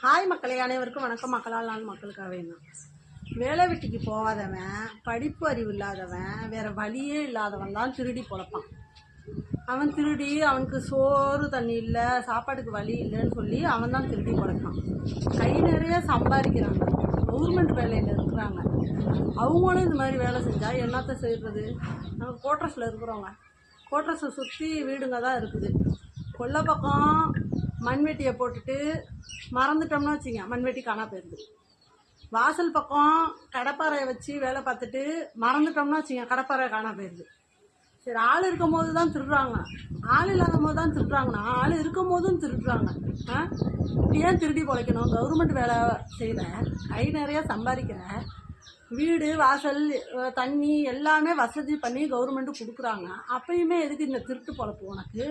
Hi மக்களே, அனைவருக்கும் வணக்கம். மக்களால் நான் மக்களுக்காக வேணும். வேலை வெட்டிக்கு போகாதவன், படிப்பு அறிவு இல்லாதவன், வேறு வழியே இல்லாதவன் தான் திருடி பொழைப்பான். அவன் திருடி அவனுக்கு சோறு தண்ணி இல்லை, சாப்பாட்டுக்கு வழி இல்லைன்னு சொல்லி அவன் தான் திருடி பொழைப்பான். கை நிறைய சம்பாதிக்கிறாங்க, கவர்மெண்ட் வேலையில் இருக்கிறாங்க. அவங்களும் இந்த மாதிரி வேலை செஞ்சால் என்னத்த செய்கிறது? நாங்கள் கோட்ரஸில் இருக்கிறோங்க. கோட்ரஸை சுற்றி வீடுங்க தான் இருக்குது. கொல்லை பக்கம் மண்வெட்டியை போட்டுட்டு மறந்துட்டோம்னா வச்சுங்க, மண்வெட்டி காணா போயிடுது. வாசல் பக்கம் கடப்பாறையை வச்சு வேலை பார்த்துட்டு மறந்துட்டோம்னா வச்சுங்க, கடப்பாறை காணா போயிடுது. சரி, ஆள் இருக்கும் போது தான் திருடுறாங்க, ஆள் இல்லாத போது தான் திருடுறாங்கன்னா ஆள் இருக்கும் போதும் திருடுறாங்க. ஏன் திருடி பொழைக்கணும்? கவர்மெண்ட் வேலை செய்கிற, கை நிறைய சம்பாதிக்கிற, வீடு வாசல் தண்ணி எல்லாமே வசதி பண்ணி கவர்மெண்ட்டு கொடுக்குறாங்க. அப்பயுமே எதுக்கு இந்த திருட்டு பொழப்பு உனக்கு?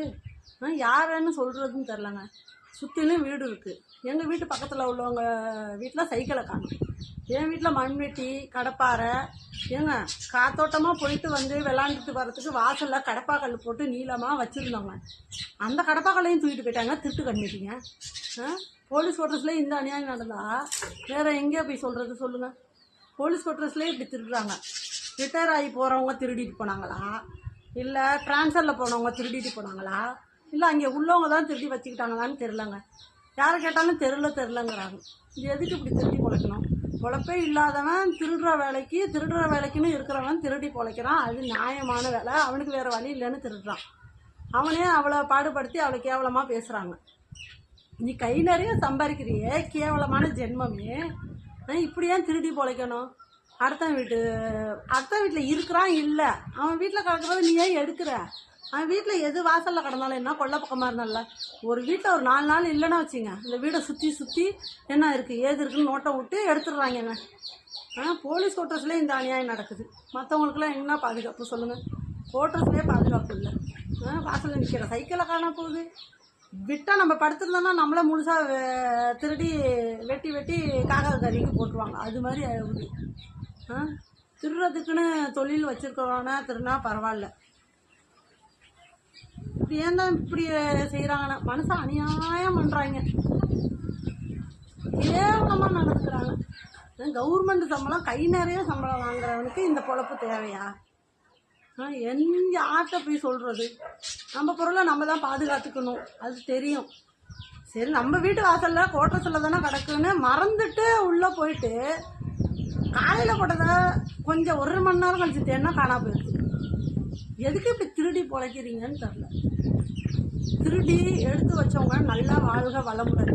யாருன்னு சொல்கிறதுன்னு தெரிலங்க. சுற்றிலும் வீடு இருக்குது. எங்கள் வீட்டு பக்கத்தில் உள்ளவங்க வீட்டில் சைக்கிளை காணும், என் வீட்டில் மண்வெட்டி கடப்பாறை. ஏங்க, காத்தோட்டமாக போயிட்டு வந்து விளாண்டுட்டு வர்றதுக்கு வாசலில் கடப்பாக்கல் போட்டு நீளமாக வச்சுருந்தோங்க. அந்த கடப்பாக்கல்லையும் தூக்கிட்டு போயிட்டாங்க, திருட்டு கண்ணிட்டீங்க. போலீஸ் குவார்ட்டர்ஸ்லேயே இந்த அநியாயம் நடந்தால் வேறு எங்கேயோ போய் சொல்கிறது சொல்லுங்கள்? போலீஸ் குவார்ட்டர்ஸ்லேயே இப்படி திருடுறாங்க. ரிட்டையர் ஆகி போகிறவங்க திருடிட்டு போனாங்களா, இல்லை ட்ரான்ஸ்ஃபரில் போனவங்க திருடிட்டு போனாங்களா, இல்லை அங்கே உள்ளவங்க தான் திருடி வச்சுக்கிட்டாங்களான்னு தெரிலங்க. யாரை கேட்டாலும் தெரிலங்கிறாங்க. இது எதுக்கு இப்படி திருடி பொழைக்கணும்? பொழைப்பே இல்லாதவன் திருடுற வேலைக்குன்னு இருக்கிறவன் திருடி பொழைக்கிறான். அது நியாயமான வேலை. அவனுக்கு வேறு வழி இல்லைன்னு திருடுறான். அவனே அவளை பாடுபடுத்தி அவளை கேவலமாக பேசுகிறாங்க. நீ கை நிறைய சம்பாதிக்கிறியே, கேவலமான ஜென்மமே, இப்படி ஏன் திருடி பொழைக்கணும்? அடுத்த வீட்டில் இருக்கிறான் இல்லை, அவன் வீட்டில் கிடக்கிறத நீ ஏன் எடுக்கிற? அவன் வீட்டில் எது வாசலில் கிடந்தாலும் என்ன, கொல்லை பக்கமாக இருந்தால ஒரு வீட்டில் ஒரு 4 நாள் இல்லைன்னா வச்சுங்க, இந்த வீடை சுற்றி என்ன இருக்குது ஏது இருக்குன்னு நோட்டம் விட்டு எடுத்துடுறாங்கங்க. போலீஸ் குவார்ட்டர்ஸ்லேயே இந்த அநியாயம் நடக்குது. மற்றவங்களுக்குலாம் என்ன பாதுகாப்பு சொல்லுங்கள்? குவார்ட்டர்ஸ்லேயே பாதுகாப்பு இல்லை. வாசலில் நிற்கிற சைக்கிளை காண போகுது. விட்டால் நம்ம படுத்துருந்தோம்னா நம்மளே முழுசாக திருடி வெட்டி காக்காத கறிக்கு போட்டுருவாங்க. அது மாதிரி ஆகுது. திருடுறதுக்குன்னு தொழில் வச்சுருக்கிறவனா திருடினா பரவாயில்ல. இப்படி ஏன் தான் இப்படி செய்கிறாங்கன்னா, மனுஷன் அநியாயம் பண்ணுறாங்க, கேவலமாக நடந்துக்கிறாங்க. கவர்மெண்ட் சம்பளம் கை நிறைய சம்பளம் வாங்குறவனுக்கு இந்த பொழப்பு தேவையா? யார்கிட்ட போய் சொல்கிறது? நம்ம பொருளை நம்ம தான் பாதுகாத்துக்கணும், அது தெரியும். சரி, நம்ம வீட்டு வாசலில் கோட்டத்தில் தானே கிடக்குன்னு மறந்துட்டு உள்ளே போயிட்டு காலையில் போட்டதை கொஞ்சம் 1 மணி நேரம் கழிச்சு தேன்னா காணா போயிருக்கு. எதுக்கு இப்படி திருடி பொழைக்கிறீங்கன்னு தெரில. திருடி எடுத்து வச்சவங்க நல்லா வாழ்க வளமுடன்.